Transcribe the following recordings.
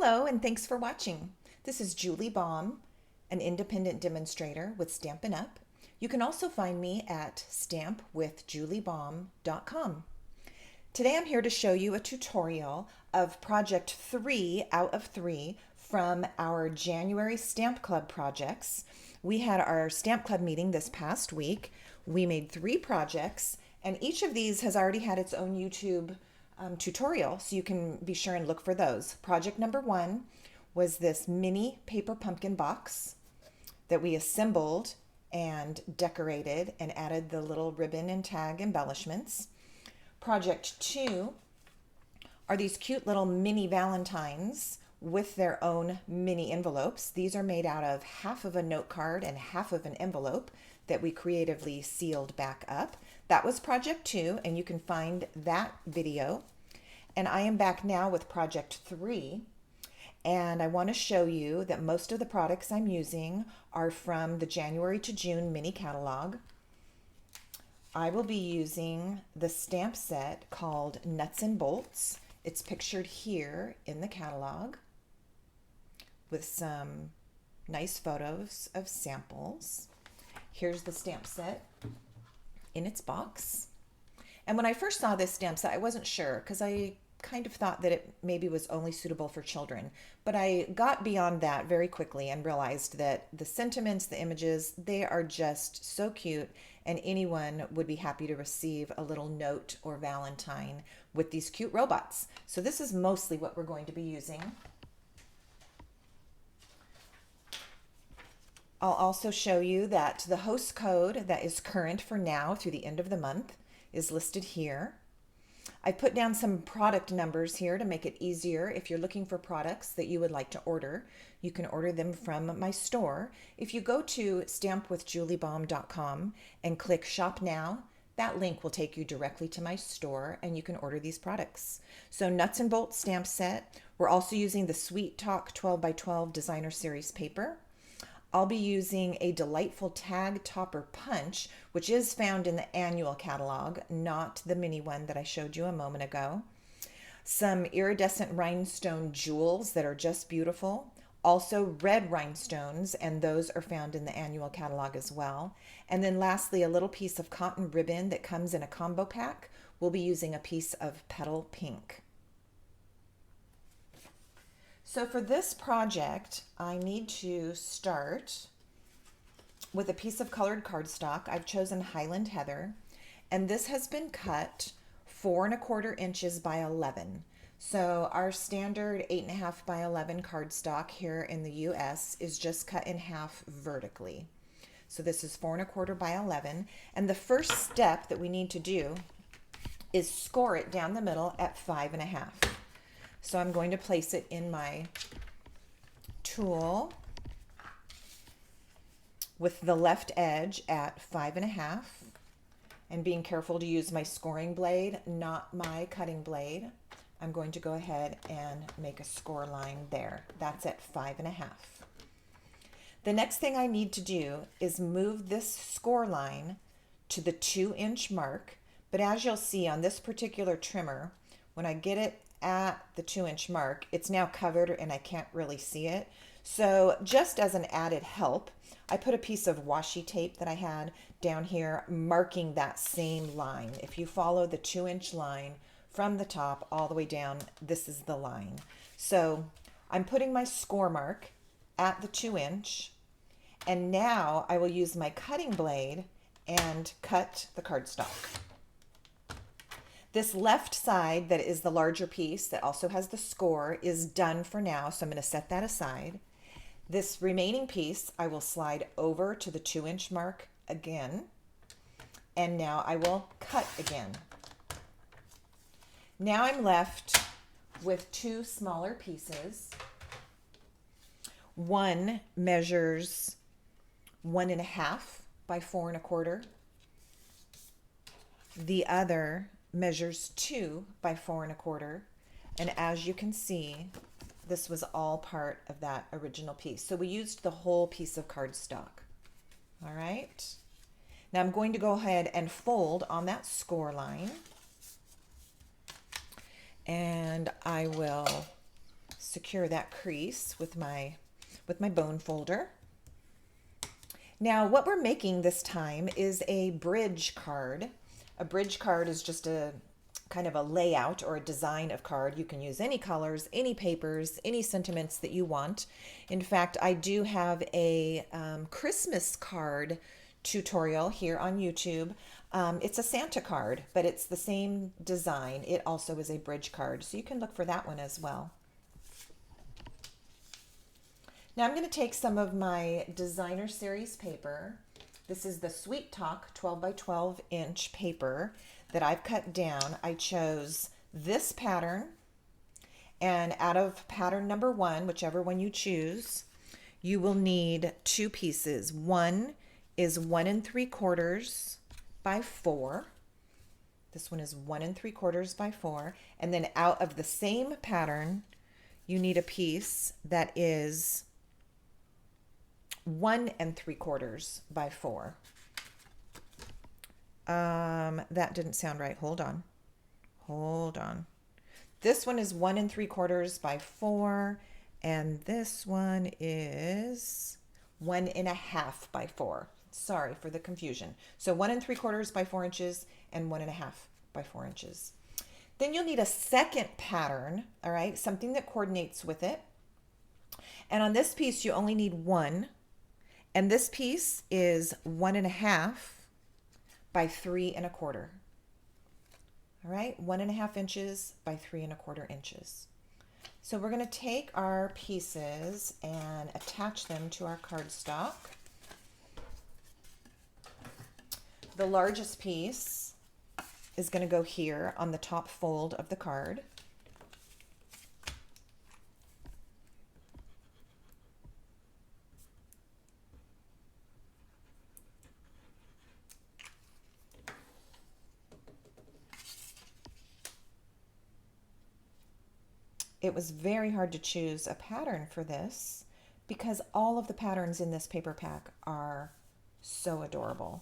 Hello, and thanks for watching. This is Julie Baum, an independent demonstrator with Stampin' Up. You can also find me at stampwithjuliebaum.com. Today I'm here to show you a tutorial of project 3 out of 3 from our January Stamp Club projects. We had our Stamp Club meeting this past week. We made 3 projects, and each of these has already had its own YouTube tutorial, so you can be sure and look for those. Project number 1 was this mini paper pumpkin box that we assembled and decorated and added the little ribbon and tag embellishments. Project 2 are these cute little mini Valentines with their own mini envelopes. These are made out of half of a note card and half of an envelope that we creatively sealed back up. That was project 2, and you can find that video. And I am back now with project 3, and I want to show you that most of the products I'm using are from the January to June mini catalog. I will be using the stamp set called Nuts and Bolts. It's pictured here in the catalog with some nice photos of samples. Here's the stamp set in its box. And when I first saw this stamp set, I wasn't sure because I kind of thought that it maybe was only suitable for children. But I got beyond that very quickly and realized that the sentiments, the images, they are just so cute, and anyone would be happy to receive a little note or Valentine with these cute robots. So this is mostly what we're going to be using. I'll also show you that the host code that is current for now through the end of the month is listed here. I put down some product numbers here to make it easier if you're looking for products that you would like to order. You can order them from my store. If you go to stampwithjuliebaum.com and click Shop Now, that link will take you directly to my store and you can order these products. So Nuts and Bolts stamp set. We're also using the Sweet Talk 12x12 Designer Series paper. I'll be using a delightful tag topper punch, which is found in the annual catalog, not the mini one that I showed you a moment ago. Some iridescent rhinestone jewels that are just beautiful. Also red rhinestones, and those are found in the annual catalog as well. And then lastly, a little piece of cotton ribbon that comes in a combo pack. We'll be using a piece of petal pink. So for this project, I need to start with a piece of colored cardstock. I've chosen Highland Heather, and this has been cut 4 1/4 inches by 11. So our standard 8.5 by 11 cardstock here in the US is just cut in half vertically. So this is 4 1/4 by 11, and the first step that we need to do is score it down the middle at 5.5. So I'm going to place it in my tool with the left edge at 5.5, and being careful to use my scoring blade, not my cutting blade. I'm going to go ahead and make a score line there. That's at 5.5. The next thing I need to do is move this score line to the 2-inch mark, but as you'll see on this particular trimmer, when I get it at the 2-inch mark, it's now covered and I can't really see it. So just as an added help, I put a piece of washi tape that I had down here marking that same line. If you follow the 2-inch line from the top all the way down, this is the line. So I'm putting my score mark at the 2-inch, and now I will use my cutting blade and cut the cardstock. This left side that is the larger piece that also has the score is done for now, so I'm going to set that aside. This remaining piece I will slide over to the 2-inch mark again, and now I will cut again. Now I'm left with 2 smaller pieces. One measures 1.5 by 4 1/4. The other measures 2 by 4 1/4, and as you can see, this was all part of that original piece. So we used the whole piece of cardstock. All right, now I'm going to go ahead and fold on that score line, and I will secure that crease with my bone folder. Now what we're making this time is a bridge card. A bridge card is just a kind of a layout or a design of card. You can use any colors, any papers, any sentiments that you want. In fact, I do have a Christmas card tutorial here on YouTube. It's a Santa card, but it's the same design. It also is a bridge card, so you can look for that one as well. Now I'm going to take some of my designer series paper. This is the Sweet Talk 12 by 12 inch paper that I've cut down. I chose this pattern, and out of pattern number 1, whichever one you choose, you will need 2 pieces. One is 1 3/4 by 4. This one is 1 3/4 by 4. And then out of the same pattern, you need a piece that is 1 3/4 by 4. That didn't sound right. Hold on. This one is 1 3/4 by 4, and this one is 1 1/2 by 4. Sorry for the confusion. So 1 3/4 by 4 inches and 1 1/2 by 4 inches. Then you'll need a second pattern, all right, something that coordinates with it. And on this piece, you only need 1. And this piece is 1 1/2 by 3 1/4. All right, 1 1/2 inches by 3 1/4 inches. So we're going to take our pieces and attach them to our cardstock. The largest piece is going to go here on the top fold of the card. It was very hard to choose a pattern for this because all of the patterns in this paper pack are so adorable.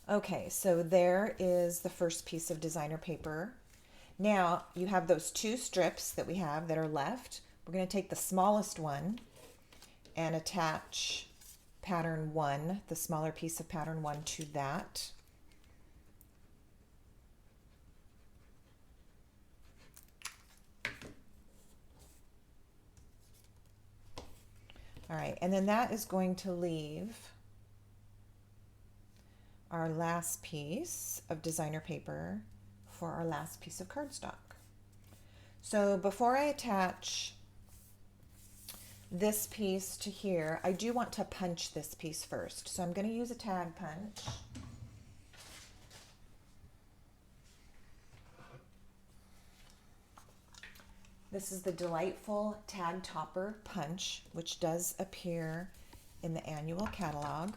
Okay, so there is the first piece of designer paper. Now you have those 2 strips that we have that are left. We're going to take the smallest one and attach pattern 1, the smaller piece of pattern 1, to that. All right, and then that is going to leave our last piece of designer paper for our last piece of cardstock. So before I attach this piece to here, I do want to punch this piece first. So I'm going to use a tag punch. This is the delightful tag topper punch, which does appear in the annual catalog.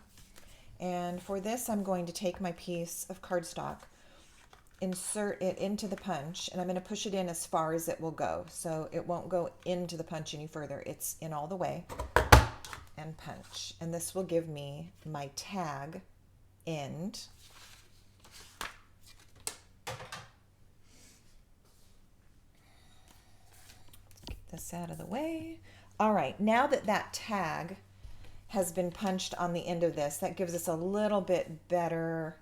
And for this, I'm going to take my piece of cardstock, insert it into the punch, and I'm going to push it in as far as it will go. So it won't go into the punch any further. It's in all the way, and punch. And this will give me my tag end. This out of the way. All right, now that that tag has been punched on the end of this, that gives us a little bit better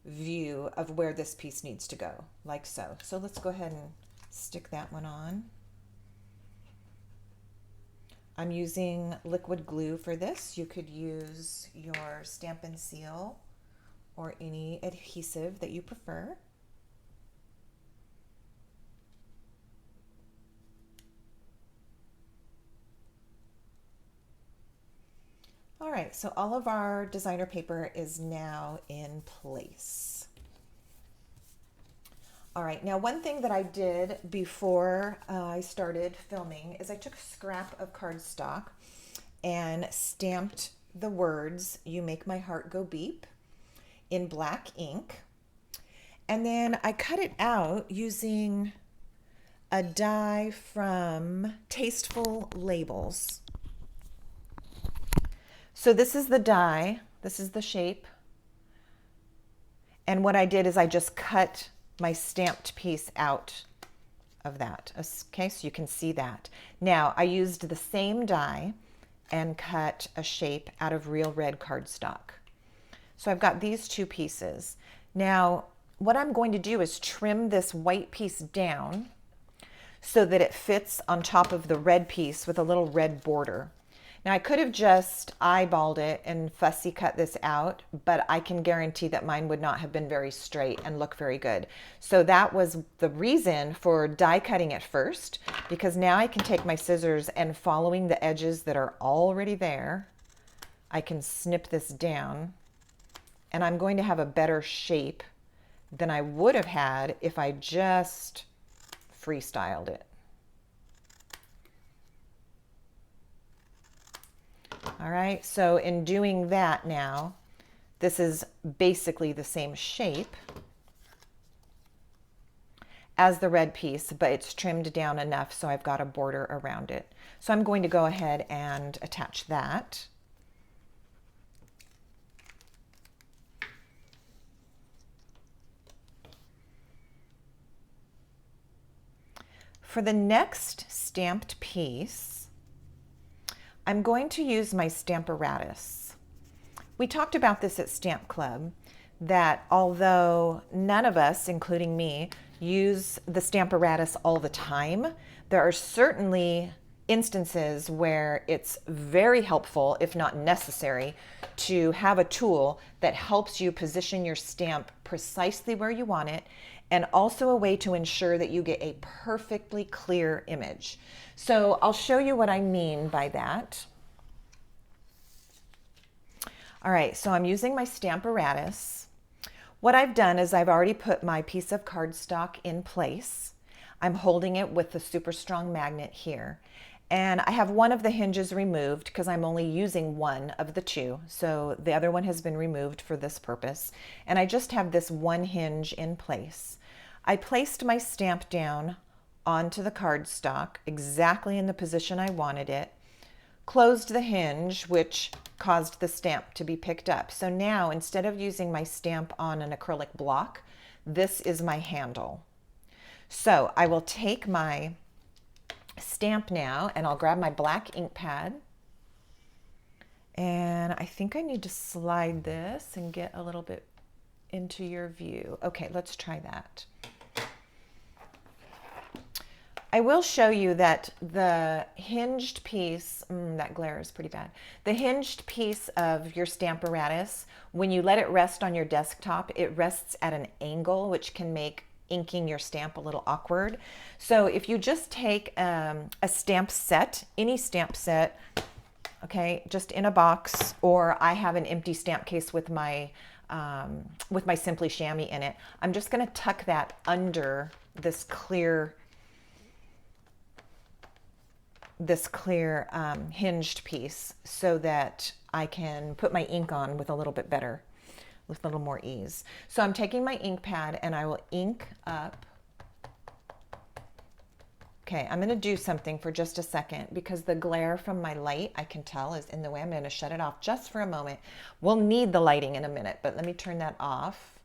view of where this piece needs to go, like so. So let's go ahead and stick that one on. I'm using liquid glue for this. You could use your Stamp and Seal or any adhesive that you prefer. All right, so all of our designer paper is now in place. All right, now one thing that I did before I started filming is I took a scrap of cardstock and stamped the words, "You Make My Heart Go Beep," in black ink. And then I cut it out using a die from Tasteful Labels. So this is the die, this is the shape. And what I did is I just cut my stamped piece out of that. Okay, so you can see that. Now, I used the same die and cut a shape out of real red cardstock. So I've got these two pieces. Now, what I'm going to do is trim this white piece down so that it fits on top of the red piece with a little red border. Now I could have just eyeballed it and fussy cut this out, but I can guarantee that mine would not have been very straight and look very good. So that was the reason for die cutting it first, because now I can take my scissors and following the edges that are already there, I can snip this down and I'm going to have a better shape than I would have had if I just freestyled it. All right, so in doing that now, this is basically the same shape as the red piece, but it's trimmed down enough so I've got a border around it. So I'm going to go ahead and attach that. For the next stamped piece, I'm going to use my Stamparatus. We talked about this at Stamp Club, that although none of us, including me, use the Stamparatus all the time, there are certainly instances where it's very helpful, if not necessary, to have a tool that helps you position your stamp precisely where you want it, and also a way to ensure that you get a perfectly clear image. So I'll show you what I mean by that. All right, so I'm using my Stamparatus. What I've done is I've already put my piece of cardstock in place. I'm holding it with the super strong magnet here. And I have one of the hinges removed because I'm only using one of the two. So the other one has been removed for this purpose. And I just have this one hinge in place. I placed my stamp down onto the cardstock exactly in the position I wanted it, closed the hinge, which caused the stamp to be picked up. So now instead of using my stamp on an acrylic block, this is my handle. So I will take my stamp now and I'll grab my black ink pad. And I think I need to slide this and get a little bit into your view. Okay, let's try that. I will show you that the hinged piece, that glare is pretty bad. The hinged piece of your Stamparatus, when you let it rest on your desktop, it rests at an angle, which can make inking your stamp a little awkward. So if you just take a stamp set, any stamp set, okay, just in a box, or I have an empty stamp case with my Simply Chamois in it, I'm just gonna tuck that under this clear hinged piece so that I can put my ink on with a little bit better, with a little more ease. So I'm taking my ink pad and I will ink up. Okay, I'm gonna do something for just a second because the glare from my light, I can tell, is in the way. I'm gonna shut it off just for a moment. We'll need the lighting in a minute, but let me turn that off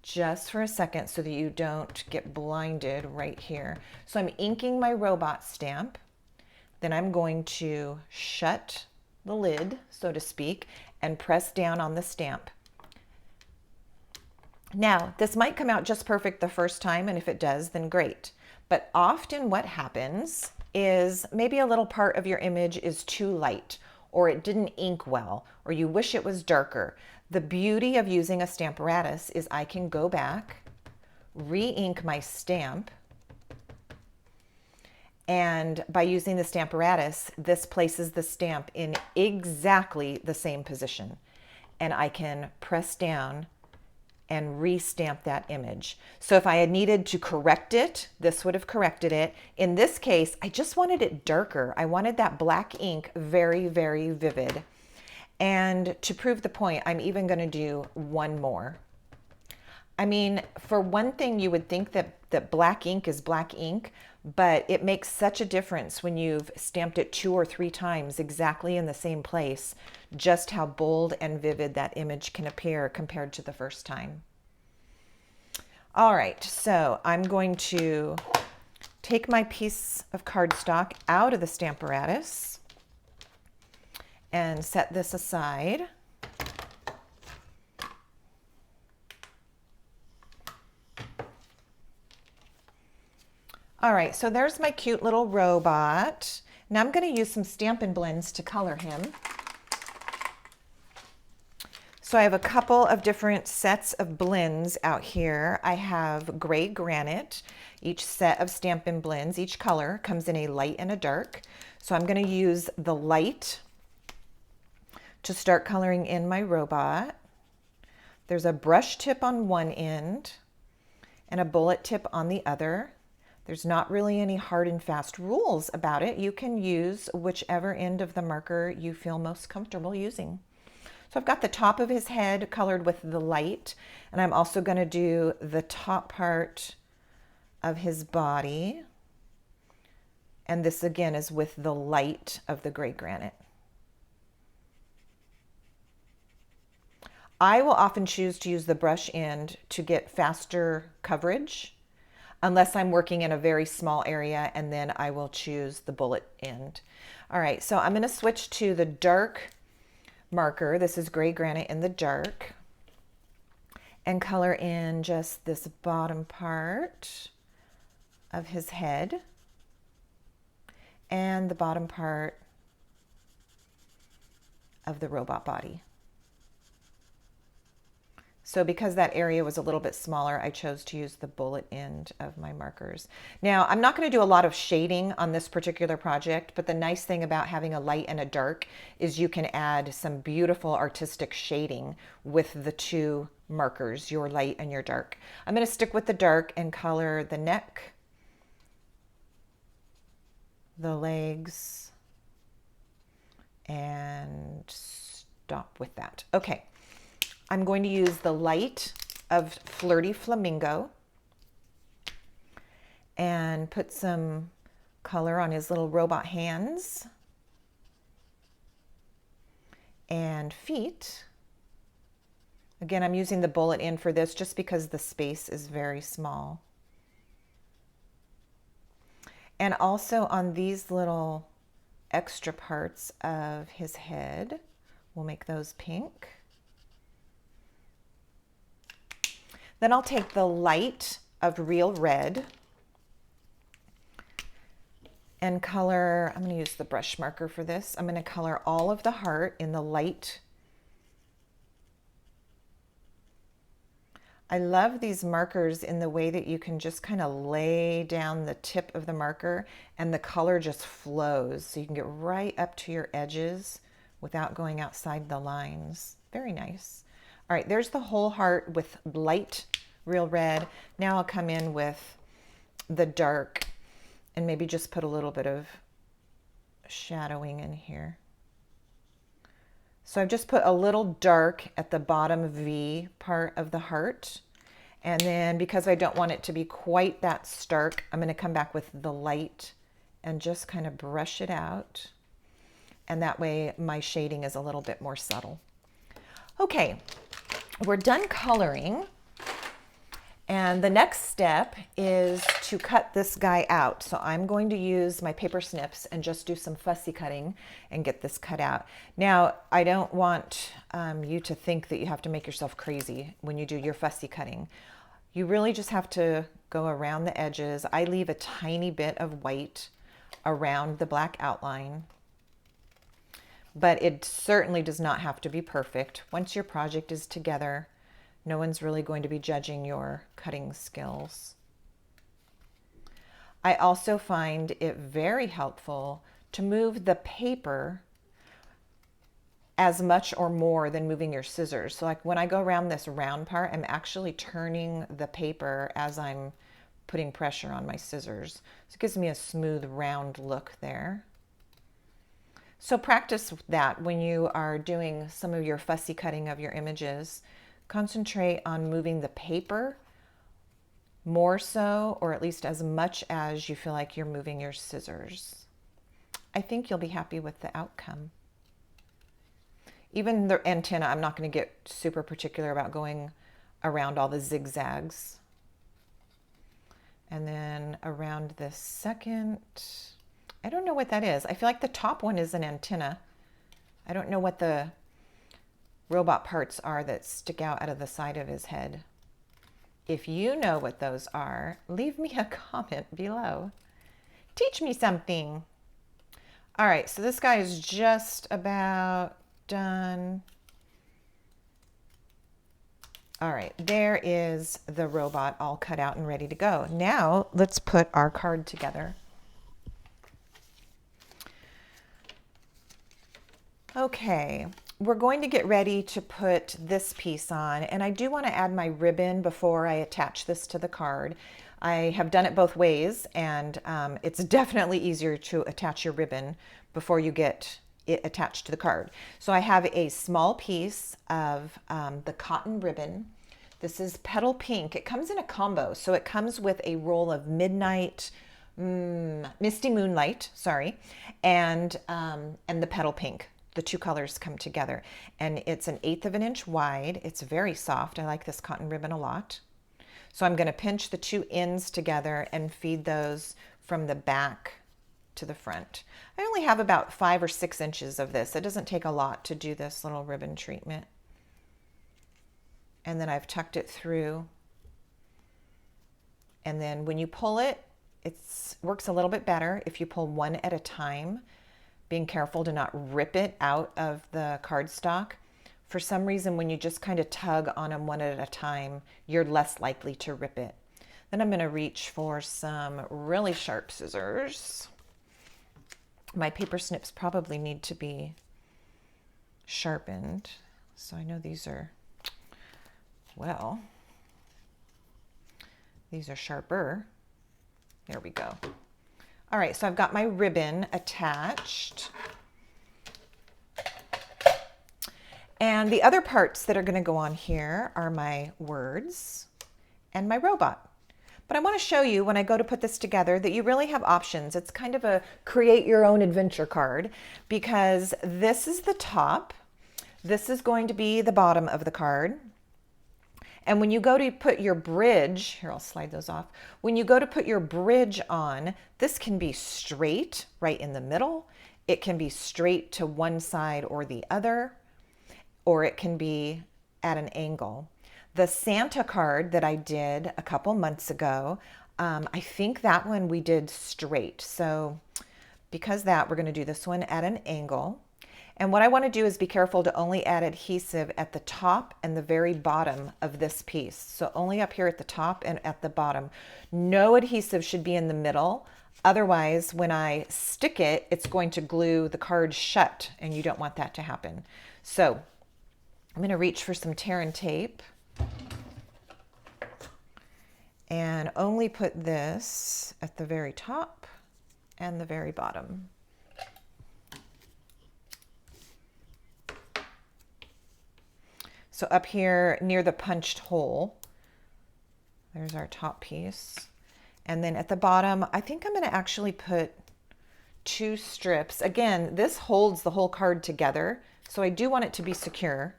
just for a second so that you don't get blinded right here. So I'm inking my robot stamp. Then I'm going to shut the lid, so to speak, and press down on the stamp. Now, this might come out just perfect the first time, and if it does, then great. But often what happens is maybe a little part of your image is too light, or it didn't ink well, or you wish it was darker. The beauty of using a Stamparatus is I can go back, re-ink my stamp, and by using the Stamparatus, this places the stamp in exactly the same position. And I can press down and re-stamp that image. So if I had needed to correct it, this would have corrected it. In this case, I just wanted it darker. I wanted that black ink very, very vivid. And to prove the point, I'm even gonna do one more. I mean, for one thing, you would think that black ink is black ink, but it makes such a difference when you've stamped it 2 or 3 times exactly in the same place, just how bold and vivid that image can appear compared to the first time. All right, so I'm going to take my piece of cardstock out of the Stamparatus and set this aside. All right, so there's my cute little robot. Now I'm going to use some Stampin' Blends to color him. So I have a couple of different sets of blends out here. I have gray granite. Each set of Stampin' Blends, each color comes in a light and a dark. So I'm going to use the light to start coloring in my robot. There's a brush tip on one end and a bullet tip on the other. There's not really any hard and fast rules about it. You can use whichever end of the marker you feel most comfortable using. So I've got the top of his head colored with the light, and I'm also going to do the top part of his body. And this again is with the light of the gray granite. I will often choose to use the brush end to get faster coverage, unless I'm working in a very small area, and then I will choose the bullet end. All right, so I'm going to switch to the dark marker. This is gray granite in the dark, and color in just this bottom part of his head and the bottom part of the robot body. So because that area was a little bit smaller, I chose to use the bullet end of my markers. Now, I'm not going to do a lot of shading on this particular project, but the nice thing about having a light and a dark is you can add some beautiful artistic shading with the two markers, your light and your dark. I'm going to stick with the dark and color the neck, the legs, and stop with that. Okay. I'm going to use the light of Flirty Flamingo and put some color on his little robot hands and feet. Again, I'm using the bullet end for this just because the space is very small. And also on these little extra parts of his head, we'll make those pink. Then I'll take the light of Real Red and color, I'm going to use the brush marker for this. I'm going to color all of the heart in the light. I love these markers in the way that you can just kind of lay down the tip of the marker and the color just flows. So you can get right up to your edges without going outside the lines. Very nice. All right, there's the whole heart with light Real Red. Now I'll come in with the dark and maybe just put a little bit of shadowing in here. So I've just put a little dark at the bottom V part of the heart. And then because I don't want it to be quite that stark, I'm going to come back with the light and just kind of brush it out. And that way my shading is a little bit more subtle. Okay. We're done coloring, and the next step is to cut this guy out. So I'm going to use my paper snips and just do some fussy cutting and get this cut out. Now, I don't want you to think that you have to make yourself crazy when you do your fussy cutting. You really just have to go around the edges. I leave a tiny bit of white around the black outline. But it certainly does not have to be perfect. Once your project is together, no one's really going to be judging your cutting skills. I also find it very helpful to move the paper as much or more than moving your scissors. So like when I go around this round part, I'm actually turning the paper as I'm putting pressure on my scissors. So it gives me a smooth round look there. So practice that when you are doing some of your fussy cutting of your images. Concentrate on moving the paper more so, or at least as much as you feel like you're moving your scissors. I think you'll be happy with the outcome. Even the antenna, I'm not going to get super particular about going around all the zigzags. And then around this second. I don't know what that is. I feel like the top one is an antenna. I don't know what the robot parts are that stick out of the side of his head. If you know what those are, leave me a comment below. Teach me something. All right, so this guy is just about done. All right, there is the robot all cut out and ready to go. Now let's put our card together. Okay, we're going to get ready to put this piece on, and I do want to add my ribbon before I attach this to the card. I have done it both ways, and it's definitely easier to attach your ribbon before you get it attached to the card. So I have a small piece of the cotton ribbon. This is Petal Pink. It comes in a combo, so it comes with a roll of Misty Moonlight, sorry, and the Petal Pink. The two colors come together, and it's 1/8 of an inch wide. It's very soft. I like this cotton ribbon a lot. So I'm going to pinch the two ends together and feed those from the back to the front. I only have about 5 or 6 inches of this. It doesn't take a lot to do this little ribbon treatment. And then I've tucked it through. And then when you pull it, it works a little bit better if you pull one at a time, being careful to not rip it out of the cardstock. For some reason, when you just kind of tug on them one at a time, you're less likely to rip it. Then I'm going to reach for some really sharp scissors. My paper snips probably need to be sharpened. So I know these are, well, these are sharper. There we go. All right, so I've got my ribbon attached. And the other parts that are going to go on here are my words and my robot. But I want to show you when I go to put this together that you really have options. It's kind of a create your own adventure card, because this is the top. This is going to be the bottom of the card. And when you go to put your bridge, here, I'll slide those off. When you go to put your bridge on, this can be straight right in the middle. It can be straight to one side or the other, or it can be at an angle. The Santa card that I did a couple months ago, I think that one we did straight. So because of that, we're going to do this one at an angle. And what I want to do is be careful to only add adhesive at the top and the very bottom of this piece. So only up here at the top and at the bottom. No adhesive should be in the middle. Otherwise, when I stick it, it's going to glue the card shut, and you don't want that to happen. So I'm going to reach for some tear and tape and only put this at the very top and the very bottom. So up here near the punched hole, there's our top piece. And then at the bottom, I think I'm going to actually put 2 strips. Again, this holds the whole card together, so I do want it to be secure,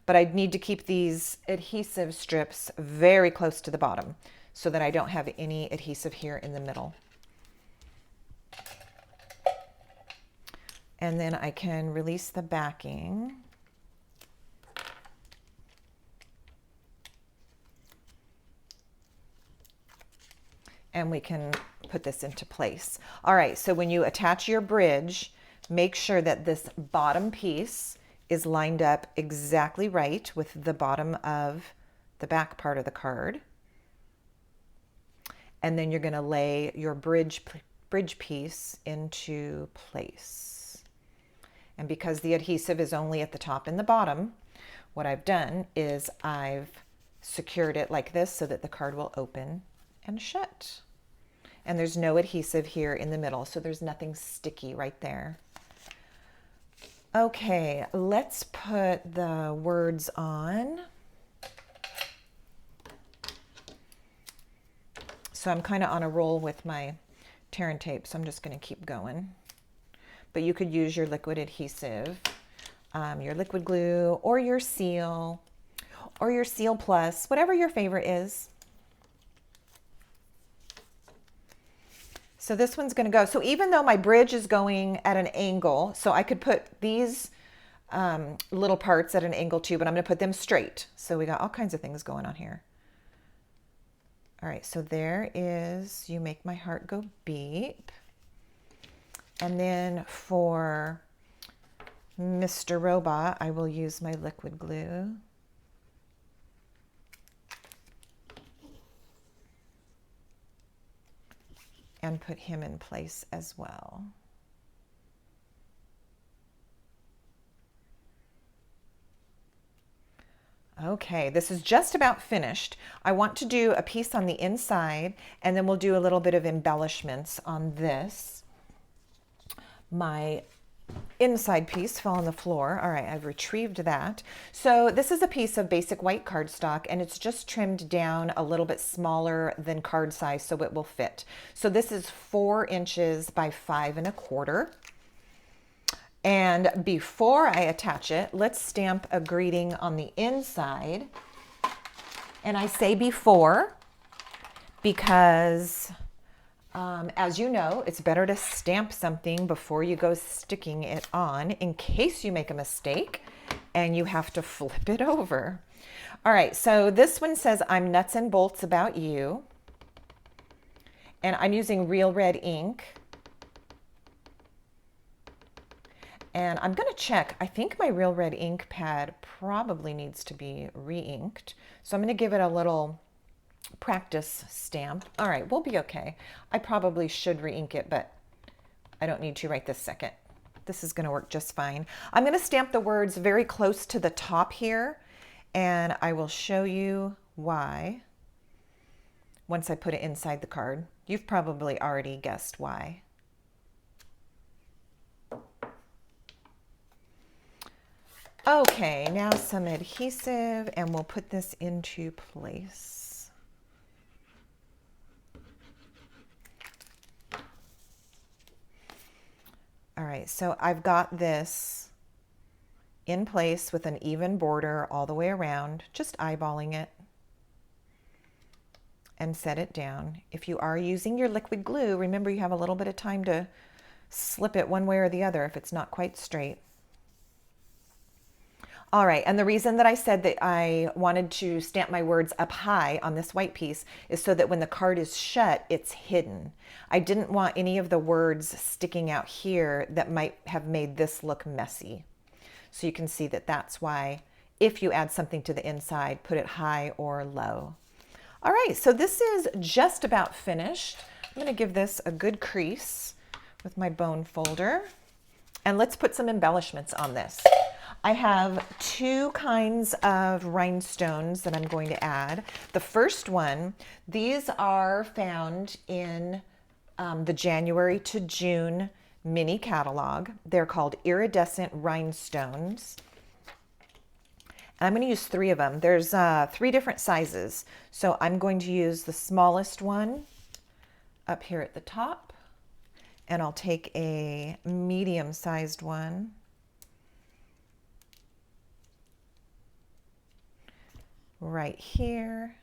but I need to keep these adhesive strips very close to the bottom so that I don't have any adhesive here in the middle. And then I can release the backing. And we can put this into place. All right, so when you attach your bridge, make sure that this bottom piece is lined up exactly right with the bottom of the back part of the card. And then you're going to lay your bridge piece into place. And because the adhesive is only at the top and the bottom, what I've done is I've secured it like this so that the card will open and shut. And there's no adhesive here in the middle, so there's nothing sticky right there. Okay, let's put the words on. So I'm kind of on a roll with my tear and tape, so I'm just going to keep going. But you could use your liquid adhesive, your liquid glue, or your Seal Plus, whatever your favorite is. So this one's going to go. So even though my bridge is going at an angle, so I could put these little parts at an angle too, but I'm going to put them straight. So we got all kinds of things going on here. All right, so there is You Make My Heart Go Beep. And then for Mr. Robot, I will use my liquid glue. And put him in place as well. Okay, this is just about finished. I want to do a piece on the inside, and then we'll do a little bit of embellishments on this. My inside piece fell on the floor. All right, I've retrieved that. So this is a piece of basic white cardstock, and it's just trimmed down a little bit smaller than card size so it will fit. So this is 4 inches by 5 1/4. And before I attach it, let's stamp a greeting on the inside. And I say before because as you know, it's better to stamp something before you go sticking it on in case you make a mistake and you have to flip it over. All right, so this one says, I'm nuts and bolts about you. And I'm using Real Red ink. And I'm going to check. I think my Real Red ink pad probably needs to be re-inked. So I'm going to give it a little practice stamp. All right, we'll be okay. I probably should re-ink it, but I don't need to right this second. This is going to work just fine. I'm going to stamp the words very close to the top here, and I will show you why once I put it inside the card. You've probably already guessed why. Okay, now some adhesive, and we'll put this into place. All right, so I've got this in place with an even border all the way around, just eyeballing it and set it down. If you are using your liquid glue, remember you have a little bit of time to slip it one way or the other if it's not quite straight. All right, and the reason that I said that I wanted to stamp my words up high on this white piece is so that when the card is shut, it's hidden. I didn't want any of the words sticking out here that might have made this look messy. So you can see that that's why if you add something to the inside, put it high or low. All right, so this is just about finished. I'm gonna give this a good crease with my bone folder, and let's put some embellishments on this. I have 2 kinds of rhinestones that I'm going to add. The first one, these are found in the January to June mini catalog. They're called iridescent rhinestones. And I'm going to use 3 of them. There's 3 different sizes. So I'm going to use the smallest one up here at the top. And I'll take a medium-sized one. Right here,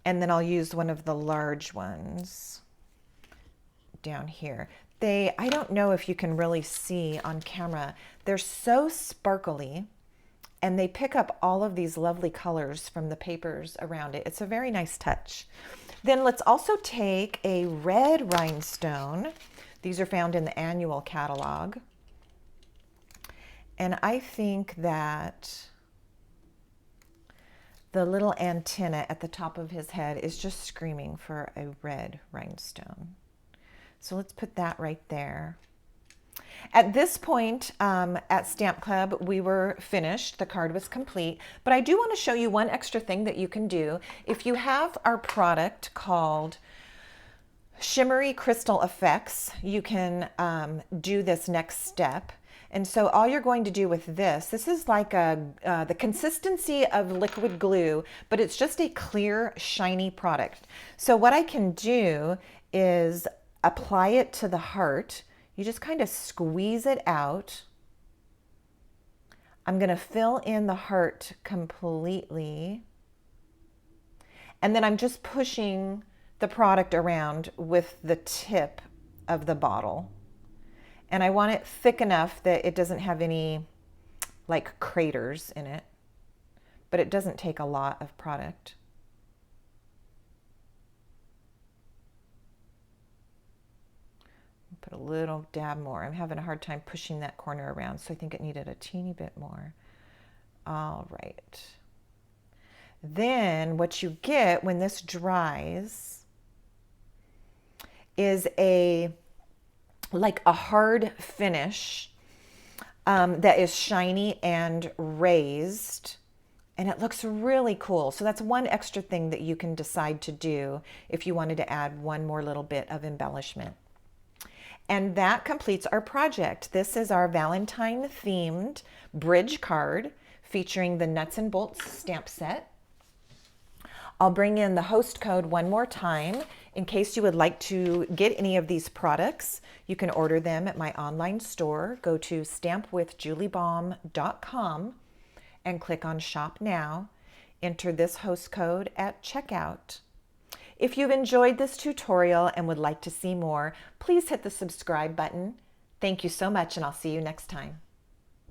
and then I'll use one of the large ones down here. I don't know if you can really see on camera, they're so sparkly and they pick up all of these lovely colors from the papers around it. It's a very nice touch. Then let's also take a red rhinestone. These are found in the annual catalog. And I think that the little antenna at the top of his head is just screaming for a red rhinestone. So let's put that right there. At this point at Stamp Club, we were finished. The card was complete. But I do want to show you one extra thing that you can do. If you have our product called Shimmery Crystal Effects, you can do this next step. And so all you're going to do with this is like the consistency of liquid glue, but it's just a clear, shiny product. So what I can do is apply it to the heart. You just kind of squeeze it out. I'm going to fill in the heart completely. And then I'm just pushing the product around with the tip of the bottle. And I want it thick enough that it doesn't have any like craters in it, but it doesn't take a lot of product. Put a little dab more. I'm having a hard time pushing that corner around, so I think it needed a teeny bit more. All right. Then what you get when this dries is like a hard finish that is shiny and raised, and it looks really cool. So that's one extra thing that you can decide to do if you wanted to add one more little bit of embellishment. And that completes our project. This is our Valentine themed bridge card featuring the nuts and bolts stamp set. I'll bring in the host code one more time in case you would like to get any of these products. You can order them at my online store. Go to stampwithjuliebaum.com and click on Shop Now. Enter this host code at checkout. If you've enjoyed this tutorial and would like to see more, please hit the subscribe button. Thank you so much, and I'll see you next time.